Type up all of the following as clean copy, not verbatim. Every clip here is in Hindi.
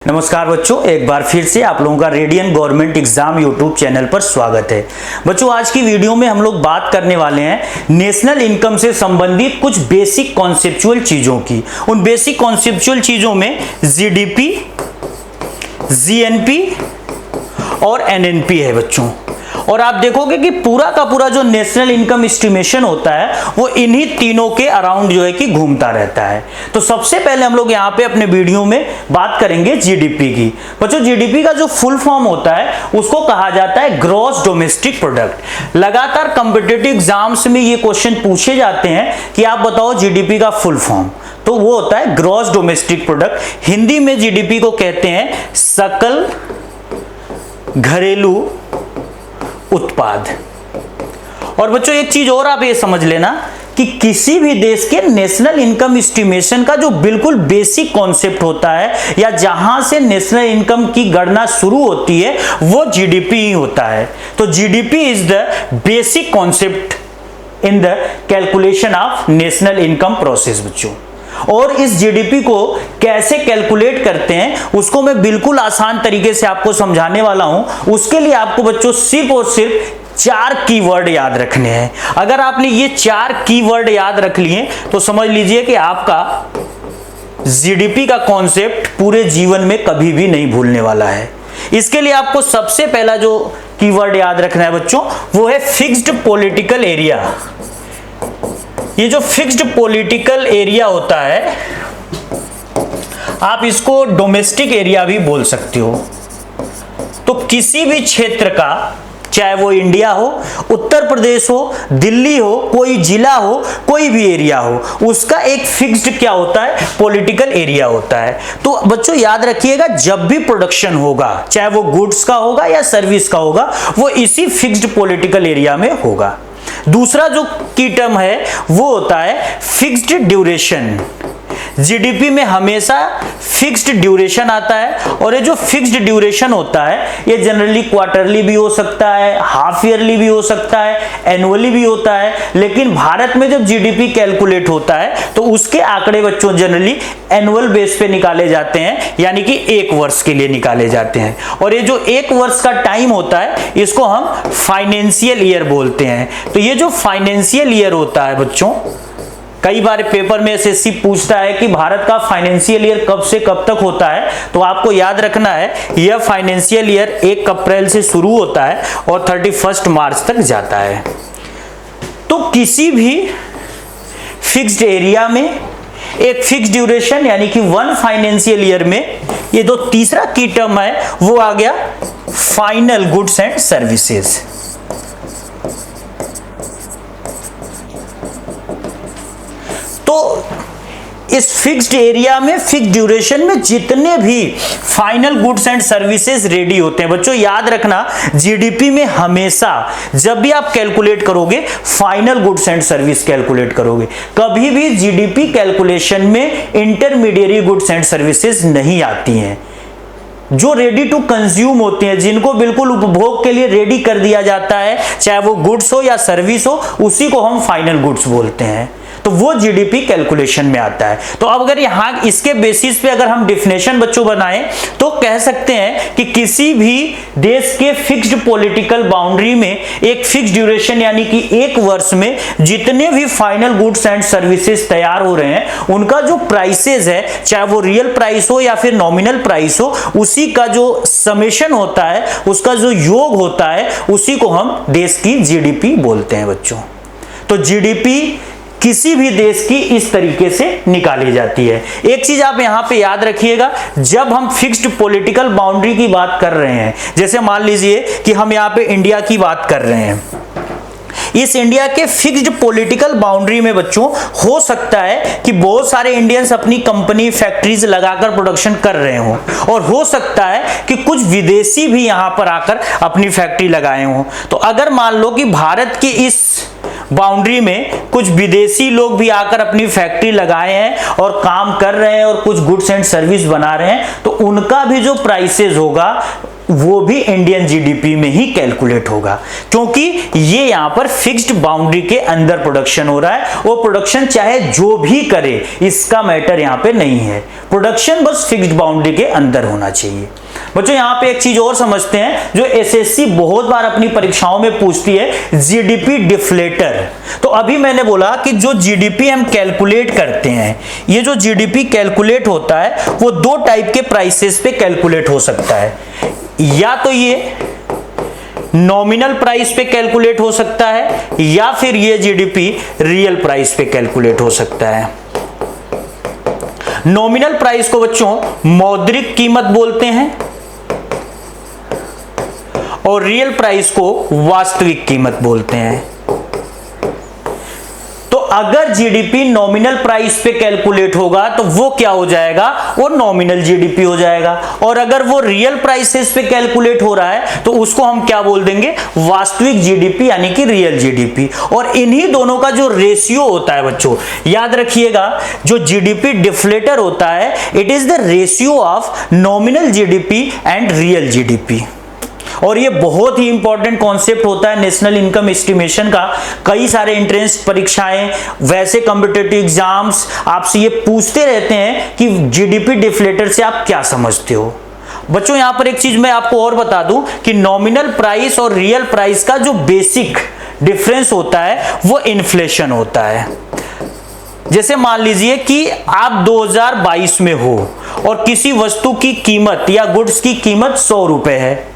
नमस्कार बच्चों, एक बार फिर से आप लोगों का radian government exam YouTube channel पर स्वागत है। बच्चों, आज की वीडियो में हम लोग बात करने वाले हैं नेशनल इनकम से संबंधित कुछ बेसिक कॉन्सेप्चुअल चीजों की। उन बेसिक कॉन्सेप्चुअल चीजों में जीडीपी, जीएनपी और एनएनपी है बच्चों। और आप देखोगे कि पूरा का पूरा जो नेशनल इनकम एस्टिमेशन होता है वो इन्हीं तीनों के अराउंड जो है कि घूमता रहता है। तो सबसे पहले हम लोग यहाँ पे अपने वीडियो में बात करेंगे जीडीपी की। बच्चों, जीडीपी का जो फुल फॉर्म होता है उसको कहा जाता है ग्रॉस डोमेस्टिक प्रोडक्ट। लगातार कॉम्पिटिटिव एग्जाम्स में ये क्वेश्चन पूछे जाते हैं कि आप बताओ जीडीपी का फुल फॉर्म, तो वो होता है ग्रॉस डोमेस्टिक प्रोडक्ट। हिंदी में जीडीपी को कहते हैं सकल घरेलू उत्पाद। और बच्चों, एक चीज और आप ये समझ लेना कि किसी भी देश के नेशनल इनकम एस्टिमेशन का जो बिल्कुल बेसिक कॉन्सेप्ट होता है या जहां से नेशनल इनकम की गणना शुरू होती है वो जीडीपी ही होता है। तो GDP is the basic concept in the calculation of national income process बच्चों। और इस जीडीपी को कैसे कैलकुलेट करते हैं उसको मैं बिल्कुल आसान तरीके से आपको समझाने वाला हूं। उसके लिए आपको बच्चों सिर्फ और सिर्फ 4 कीवर्ड याद रखने हैं। अगर आपने ये 4 कीवर्ड याद रख लिए तो समझ लीजिए कि आपका जीडीपी का कॉन्सेप्ट पूरे जीवन में कभी भी नहीं भूलने वाला है। इसके लिए आपको सबसे पहला जो कीवर्ड याद रखना है बच्चों वो है फिक्स्ड पॉलिटिकल एरिया। ये जो फिक्स्ड पॉलिटिकल एरिया होता है आप इसको डोमेस्टिक एरिया भी बोल सकते हो। तो किसी भी क्षेत्र का, चाहे वो इंडिया हो, उत्तर प्रदेश हो, दिल्ली हो, कोई जिला हो, कोई भी एरिया हो, उसका एक फिक्स्ड क्या होता है, पॉलिटिकल एरिया होता है। तो बच्चों याद रखिएगा, जब भी प्रोडक्शन होगा, चाहे वो गुड्स का होगा या सर्विस का होगा, वो इसी फिक्स्ड पॉलिटिकल एरिया में होगा। दूसरा जो की टर्म है वो होता है फिक्स्ड ड्यूरेशन। जीडीपी में हमेशा फिक्स्ड ड्यूरेशन आता है और ये जो फिक्स्ड ड्यूरेशन होता है ये जनरली क्वार्टरली भी हो सकता है, हाफ ईयरली भी हो सकता है, एनुअली भी होता है। लेकिन भारत में जब जीडीपी कैलकुलेट होता है तो उसके आंकड़े बच्चों जनरली एनुअल बेस पे निकाले जाते हैं, यानी कि 1 वर्ष के लिए निकाले जाते हैं। और ये जो 1 वर्ष का टाइम होता है इसको हम फाइनेंशियल ईयर बोलते हैं। तो ये जो फाइनेंशियल ईयर होता है बच्चों, कई बार पेपर में एसएससी पूछता है कि भारत का फाइनेंशियल ईयर कब से कब तक होता है। तो आपको याद रखना है यह फाइनेंशियल ईयर 1 अप्रैल से शुरू होता है और 31 मार्च तक जाता है। तो किसी भी फिक्स्ड एरिया में एक फिक्स ड्यूरेशन यानी कि 1 फाइनेंशियल ईयर में ये जो तीसरा की टर्म है वो आ गया फाइनल गुड्स एंड सर्विसेज। तो इस फिक्स्ड एरिया में फिक्स्ड ड्यूरेशन में जितने भी final goods and services ready होते हैं बच्चों, याद रखना जीडीपी में हमेशा जब भी आप कैलकुलेट करोगे final goods and service calculate करोगे। कभी भी जीडीपी कैलकुलेशन में इंटरमीडिएरी गुड्स एंड सर्विसेज नहीं आती हैं। जो रेडी टू कंज्यूम होते हैं, जिनको बिल्कुल उपभोग के लिए रेडी कर दिया जाता है, चाहे वो गुड्स हो या सर्विस हो, उसी को हम फाइनल गुड्स बोलते हैं। तो वो जीडीपी कैलकुलेशन में आता है। तो अब अगर यहां इसके बेसिस पे अगर हम डिफिनेशन बच्चों बनाएं तो कह सकते हैं कि किसी भी देश के फिक्स्ड पॉलिटिकल बाउंड्री में एक फिक्स ड्यूरेशन यानी कि 1 वर्ष में जितने भी फाइनल गुड्स एंड सर्विसेज तैयार हो रहे हैं उनका जो प्राइसेज है, चाहे वो रियल प्राइस हो या फिर नॉमिनल प्राइस हो, उसी का जो समेशन होता है, उसका जो योग होता है, उसी को हम देश की जीडीपी बोलते हैं बच्चों। तो जीडीपी किसी भी देश की इस तरीके से निकाली जाती है। एक चीज आप यहां पे याद रखिएगा, जब हम फिक्स्ड पॉलिटिकल बाउंड्री की बात कर रहे हैं, जैसे मान लीजिए कि हम यहां पे इंडिया की बात कर रहे हैं, इस इंडिया के फिक्स्ड पॉलिटिकल बाउंड्री में बच्चों हो सकता है कि बहुत सारे इंडियंस अपनी कंपनी फैक्ट्रीज लगाकर प्रोडक्शन कर रहे हों, और हो सकता है कि कुछ विदेशी भी यहां पर आकर अपनी फैक्ट्री लगाए हों। तो अगर मान लो कि भारत की इस बाउंड्री में कुछ विदेशी लोग भी आकर अपनी फैक्ट्री लगाए हैं और काम कर रहे हैं और कुछ गुड्स एंड सर्विस बना रहे हैं, तो उनका भी जो प्राइसेस होगा वो भी इंडियन जीडीपी में ही कैलकुलेट होगा, क्योंकि ये यहां पर फिक्स्ड बाउंड्री के अंदर प्रोडक्शन हो रहा है। वो प्रोडक्शन चाहे जो भी करे, इसका मैटर यहां पे नहीं है, प्रोडक्शन बस फिक्स्ड बाउंड्री के अंदर होना चाहिए। बच्चों यहां पे एक चीज और समझते हैं, जो एसएससी बहुत बार अपनी परीक्षाओं में पूछती है, जीडीपी डिफ्लेटर। तो अभी मैंने बोला कि जो जीडीपी हम कैलकुलेट करते हैं, ये जो जीडीपी कैलकुलेट होता है वो दो टाइप के प्राइसेस पे कैलकुलेट हो सकता है, या तो ये नॉमिनल प्राइस पे कैलकुलेट हो सकता है, या फिर ये जीडीपी रियल प्राइस पे कैलकुलेट हो सकता है। नॉमिनल प्राइस को बच्चों मौद्रिक कीमत बोलते हैं और रियल प्राइस को वास्तविक कीमत बोलते हैं। तो अगर जीडीपी नॉमिनल प्राइस पे कैलकुलेट होगा तो वो क्या हो जाएगा, वो नॉमिनल जीडीपी हो जाएगा, और अगर वो रियल प्राइसेस पे कैलकुलेट हो रहा है तो उसको हम क्या बोल देंगे, वास्तविक जीडीपी यानी कि रियल जीडीपी। और इन्हीं दोनों का जो रेशियो होता है बच्चों, याद रखिएगा, जो जीडीपी डिफ्लेटर होता है, it is the ratio of nominal GDP and real GDP. और ये बहुत ही इंपॉर्टेंट कॉन्सेप्ट होता है नेशनल इनकम एस्टिमेशन का। कई सारे एंट्रेंस परीक्षाएं, वैसे कॉम्पिटिटिव एग्जाम्स आपसे ये पूछते रहते हैं कि जीडीपी डिफ्लेटर से आप क्या समझते हो। बच्चों यहां पर एक चीज मैं आपको और बता दूं कि नॉमिनल प्राइस और रियल प्राइस का जो बेसिक डिफरेंस होता है वो इन्फ्लेशन होता है। जैसे मान लीजिए कि आप 2022 में हो और किसी वस्तु की कीमत या गुड्स की कीमत 100 रुपए है,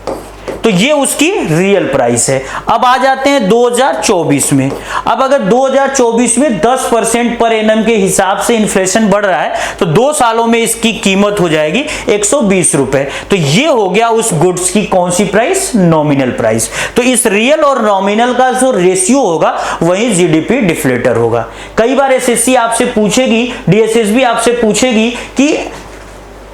तो ये उसकी रियल प्राइस है। अब आ जाते हैं 2024 में। अब अगर 2024 में 10% पर एनम के हिसाब से इन्फ्लेशन बढ़ रहा है तो 2 सालों में इसकी कीमत हो जाएगी 120 रुपए। तो ये हो गया उस गुड्स की कौन सी प्राइस, नॉमिनल प्राइस। तो इस रियल और नॉमिनल का जो रेशियो होगा वही जीडीपी डिफ्लेटर होगा। कई बार एसएससी आपसे पूछेगी, डीएसएसबी आपसे पूछेगी कि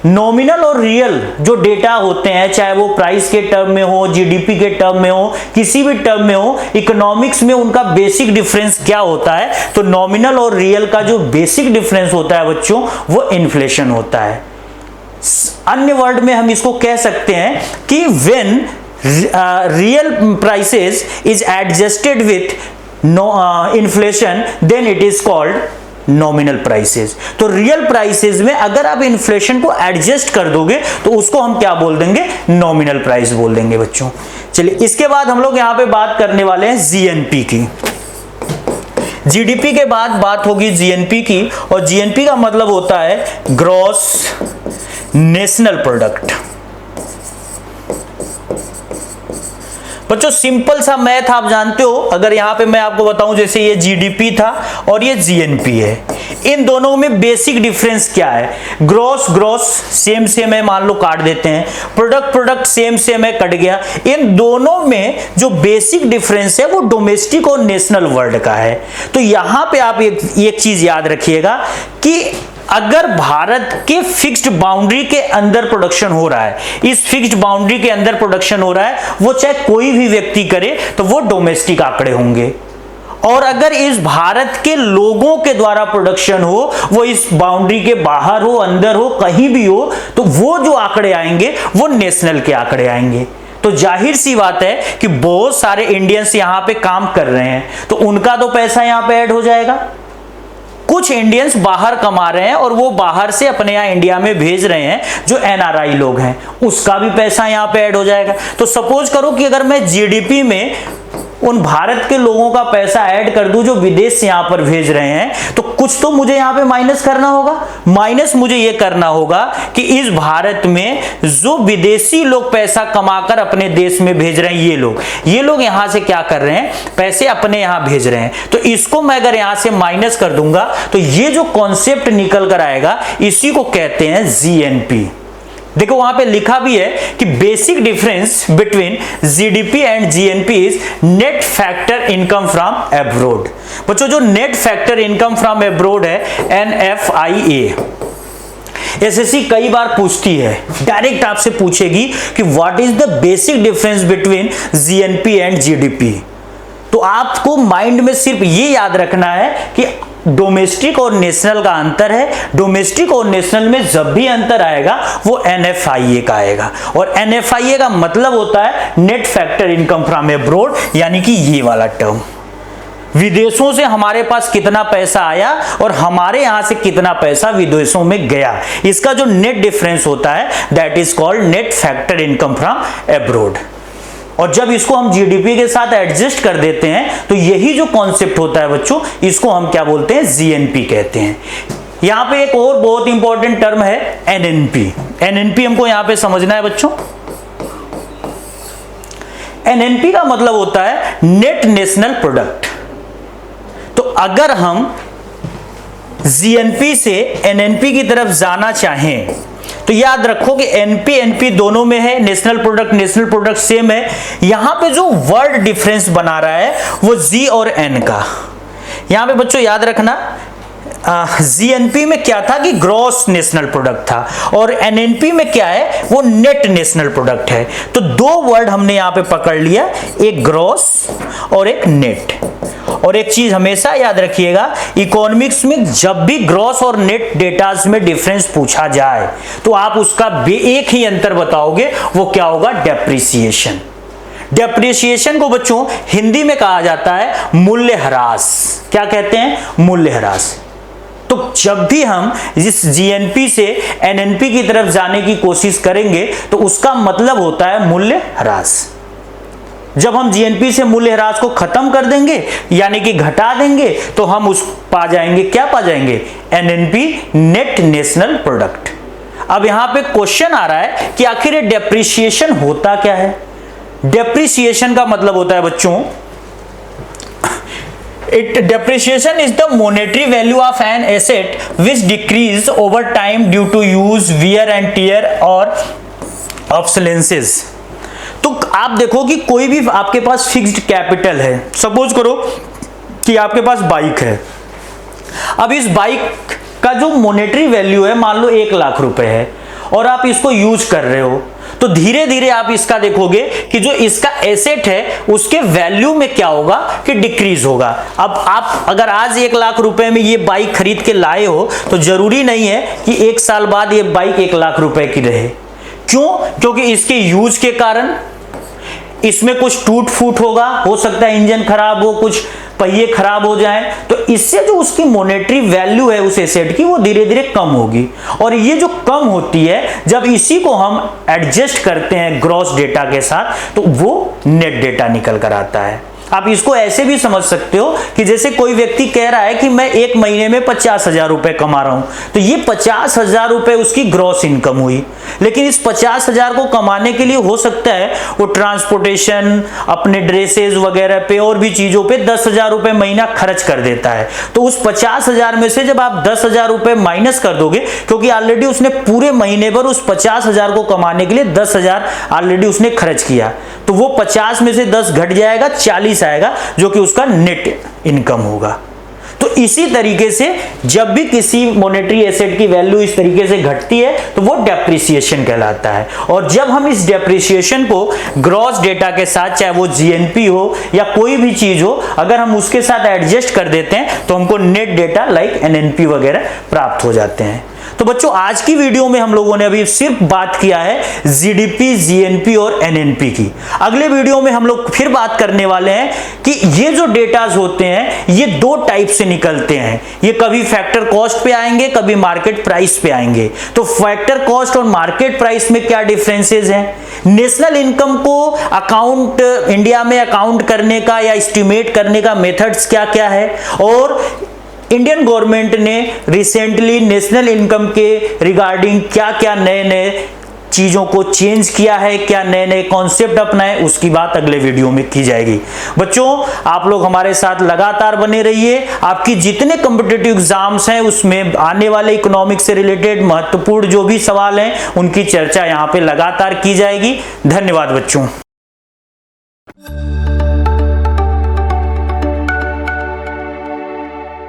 नॉमिनल और रियल जो डेटा होते हैं, चाहे वो प्राइस के टर्म में हो, जीडीपी के टर्म में हो, किसी भी टर्म में हो, इकोनॉमिक्स में उनका बेसिक डिफरेंस क्या होता है, तो नॉमिनल और रियल का जो बेसिक डिफरेंस होता है बच्चों, वो इन्फ्लेशन होता है। अन्य वर्ड में हम इसको कह सकते हैं कि when real prices is adjusted with inflation then it is called nominal prices. तो रियल प्राइसेस में अगर आप इन्फ्लेशन को एडजस्ट कर दोगे तो उसको हम क्या बोल देंगे, नॉमिनल प्राइस बोल देंगे बच्चों। चलिए इसके बाद हम लोग यहां पे बात करने वाले हैं जीएनपी की। जीडीपी के बाद बात होगी जीएनपी की, और जीएनपी का मतलब होता है ग्रॉस नेशनल प्रोडक्ट। बच्चों सिंपल सा मैथ आप जानते हो, अगर यहां पे मैं आपको बताऊं, जैसे ये जीडीपी था और ये जीएनपी है, इन दोनों में बेसिक डिफरेंस क्या है, ग्रॉस ग्रॉस सेम सेम है, मान लो काट देते हैं, प्रोडक्ट प्रोडक्ट सेम सेम है, कट गया। इन दोनों में जो बेसिक डिफरेंस है वो डोमेस्टिक और नेशनल वर्ल्ड का है। तो यहां पे आप एक चीज याद रखिएगा कि अगर भारत के फिक्स्ड बाउंड्री के अंदर प्रोडक्शन हो रहा है, इस फिक्स्ड बाउंड्री के अंदर प्रोडक्शन हो रहा है, वो चाहे कोई भी व्यक्ति करे तो वो डोमेस्टिक आंकड़े होंगे। और अगर इस भारत के लोगों के द्वारा प्रोडक्शन हो, वो इस बाउंड्री के बाहर हो, अंदर हो, कहीं भी हो, तो वो जो आंकड़े आएंगे वो नेशनल के आंकड़े आएंगे। तो जाहिर सी बात है कि बहुत सारे इंडियंस यहां पे काम कर रहे हैं, तो उनका तो पैसा यहां पे ऐड हो जाएगा। कुछ इंडियंस बाहर कमा रहे हैं और वो बाहर से अपने यहाँ इंडिया में भेज रहे हैं, जो एनआरआई लोग हैं, उसका भी पैसा यहाँ पे ऐड हो जाएगा। तो सपोज करो कि अगर मैं जीडीपी में उन भारत के लोगों का पैसा ऐड कर दूं जो विदेश से यहां पर भेज रहे हैं, तो कुछ तो मुझे यहां पे माइनस करना होगा। माइनस मुझे ये करना होगा कि इस भारत में जो विदेशी लोग पैसा कमाकर अपने देश में भेज रहे हैं, ये लोग यहां से क्या कर रहे हैं, पैसे अपने यहां भेज रहे हैं। तो इसको मैं अगर यहां से माइनस कर दूंगा तो ये जो कॉन्सेप्ट निकल कर आएगा, इसी को कहते हैं जीएनपी। देखो वहां पे लिखा भी है कि basic difference between GDP and GNP is net factor income from abroad. बच्चों जो net factor income from abroad है, एनएफआईए, एसएससी कई बार पूछती है, डायरेक्ट आपसे पूछेगी कि what is the basic difference between GNP and GDP. तो आपको माइंड में सिर्फ ये याद रखना है कि डोमेस्टिक और नेशनल का अंतर है। डोमेस्टिक और नेशनल में जब भी अंतर आएगा वो NFIA का आएगा, और NFIA का मतलब होता है net factor income from abroad, यानी कि ये वाला टर्म, विदेशों से हमारे पास कितना पैसा आया और हमारे यहां से कितना पैसा विदेशों में गया, इसका जो नेट डिफरेंस होता है that is called net factor income from abroad. और जब इसको हम जीडीपी के साथ एडजस्ट कर देते हैं तो यही जो कॉन्सेप्ट होता है बच्चों, इसको हम क्या बोलते हैं, जीएनपी कहते हैं। यहां पे एक और बहुत इंपॉर्टेंट टर्म है एनएनपी। एनएनपी हमको यहां पे समझना है बच्चों। एनएनपी का मतलब होता है नेट नेशनल प्रोडक्ट। तो अगर हम जीएनपी से एनएनपी की तरफ जाना चाहें तो याद रखो कि एनपी एनपी दोनों में है, नेशनल प्रोडक्ट सेम है। यहां पे जो वर्ड डिफरेंस बना रहा है वो जी और एन का। यहां पे बच्चों याद रखना, जीएनपी में क्या था कि ग्रॉस नेशनल प्रोडक्ट था, और एनएनपी में क्या है, वो नेट नेशनल प्रोडक्ट है। तो दो वर्ड हमने यहां पे पकड़ लिया, एक ग्रॉस और एक नेट। और एक चीज हमेशा याद रखिएगा, इकोनॉमिक्स में जब भी ग्रॉस और नेट डेटास में डिफरेंस पूछा जाए तो आप उसका एक ही अंतर बताओगे, वो क्या होगा, डेप्रिसिएशन। डेप्रिसिएशन को बच्चों हिंदी में कहा जाता है मूल्यह्रास। क्या कहते हैं, मूल्यह्रास। तो जब भी हम इस जीएनपी से एनएनपी की तरफ जाने की कोशिश करेंगे तो उसका मतलब होता है मूल्यह्रास। जब हम जीएनपी से मूल्यह्रास को खत्म कर देंगे यानी कि घटा देंगे तो हम उस पा जाएंगे, क्या पा जाएंगे, एनएनपी, नेट नेशनल प्रोडक्ट। अब यहां पे क्वेश्चन आ रहा है कि आखिर ये डेप्रिसिएशन होता क्या है। डेप्रिसिएशन का मतलब होता है बच्चों, depreciation is the monetary value of an asset which decrease over time due to use, wear and tear और obsolescence। तो आप देखो कि कोई भी आपके पास फिक्स्ड कैपिटल है, सपोज करो कि आपके पास बाइक है। अब इस बाइक का जो मॉनेटरी वैल्यू है मान लो 1 लाख रुपए है और आप इसको यूज कर रहे हो, तो धीरे धीरे आप इसका देखोगे कि जो इसका एसेट है उसके वैल्यू में क्या होगा कि डिक्रीज होगा। अब आप अगर आज 1 लाख रुपए में ये बाइक खरीद के लाए हो तो जरूरी नहीं है कि 1 साल बाद ये बाइक 1 लाख रुपए की रहे। क्यों? क्योंकि इसके यूज के कारण इसमें कुछ टूट फूट होगा, हो सकता है इंजन खराब हो, कुछ पहिए खराब हो जाएं, तो इससे जो उसकी मॉनेटरी वैल्यू है उस एसेट की वो धीरे धीरे कम होगी। और ये जो कम होती है जब इसी को हम एडजस्ट करते हैं ग्रॉस डेटा के साथ तो वो नेट डेटा निकल कर आता है। आप इसको ऐसे भी समझ सकते हो कि जैसे कोई व्यक्ति कह रहा है कि मैं 1 महीने में 50,000 रुपए कमा रहा हूं, तो ये 50,000 रुपए उसकी ग्रॉस इनकम हुई। लेकिन इस 50,000 को कमाने के लिए हो सकता है वो ट्रांसपोर्टेशन, अपने ड्रेसेस वगैरह पे और भी चीजों पे 10,000 रुपए महीना खर्च कर देता है। तो उस 50,000 में से जब आप 10,000 रुपए माइनस कर दोगे, क्योंकि ऑलरेडी उसने पूरे महीने भर उस 50,000 को कमाने के लिए 10,000 ऑलरेडी उसने खर्च किया, तो वो 50 में से 10 घट जाएगा, 40 आएगा जो कि उसका नेट इनकम होगा। तो इसी तरीके से जब भी किसी मॉनेटरी एसेट की वैल्यू इस तरीके से घटती है तो वो डेप्रिसिएशन कहलाता है। और जब हम इस डेप्रिसिएशन को ग्रॉस डेटा के साथ, चाहे वो जीएनपी हो या कोई भी चीज हो, अगर हम उसके साथ एडजस्ट कर देते हैं तो हमको नेट डेटा लाइक एनएनपी वगैरह प्राप्त हो जाते हैं। तो बच्चों आज की वीडियो में हम लोगों ने अभी सिर्फ बात किया है जीडीपी, जीएनपी और एनएनपी की। अगले वीडियो में हम लोग फिर बात करने वाले हैं कि ये जो डेटाज होते हैं ये 2 टाइप से निकलते हैं। ये कभी फैक्टर कॉस्ट पे आएंगे, कभी मार्केट प्राइस पे आएंगे। तो फैक्टर कॉस्ट और मार्केट प्राइस में क्या डिफरेंसेस हैं, नेशनल इनकम को अकाउंट इंडिया में अकाउंट करने का या एस्टिमेट करने का मेथड्स क्या क्या है, और इंडियन गवर्नमेंट ने रिसेंटली नेशनल इनकम के रिगार्डिंग क्या क्या नए नए चीजों को चेंज किया है, क्या नए नए कॉन्सेप्ट अपनाए, उसकी बात अगले वीडियो में की जाएगी। बच्चों आप लोग हमारे साथ लगातार बने रहिए। आपकी जितने कॉम्पिटिटिव एग्जाम्स हैं उसमें आने वाले इकोनॉमिक्स से रिलेटेड महत्वपूर्ण जो भी सवाल हैं उनकी चर्चा यहाँ पे लगातार की जाएगी। धन्यवाद बच्चों।